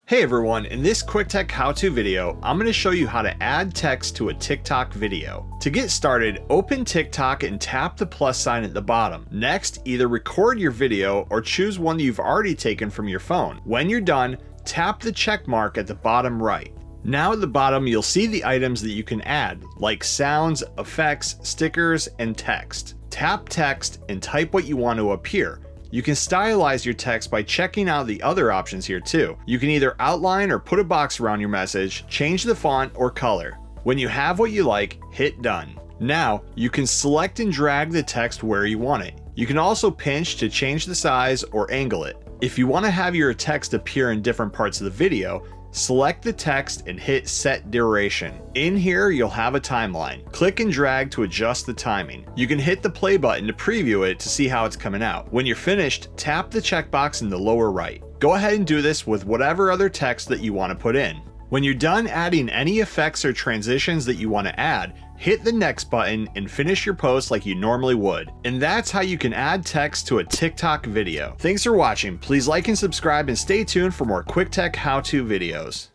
Hey everyone, in this quicktech how-to video, I'm going to show you how to add text to a TikTok video. To get started, open TikTok and tap the plus sign at the bottom. Next, either record your video or choose one that you've already taken from your phone. When you're done, tap the check mark at the bottom right. Now at the bottom, you'll see the items that you can add, like sounds, effects, stickers, and text. Tap text and type what you want to appear. You can stylize your text by checking out the other options here too. You can either outline or put a box around your message, change the font or color. When you have what you like, hit done. Now, you can select and drag the text where you want it. You can also pinch to change the size or angle it. If you want to have your text appear in different parts of the video, select the text and hit set duration. In here, you'll have a timeline. Click and drag to adjust the timing. You can hit the play button to preview it to see how it's coming out. When you're finished, tap the checkbox in the lower right. Go ahead and do this with whatever other text that you want to put in. When you're done adding any effects or transitions that you want to add, hit the next button and finish your post like you normally would. And that's how you can add text to a TikTok video. Thanks for watching. Please like and subscribe and stay tuned for more quicktech how-to videos.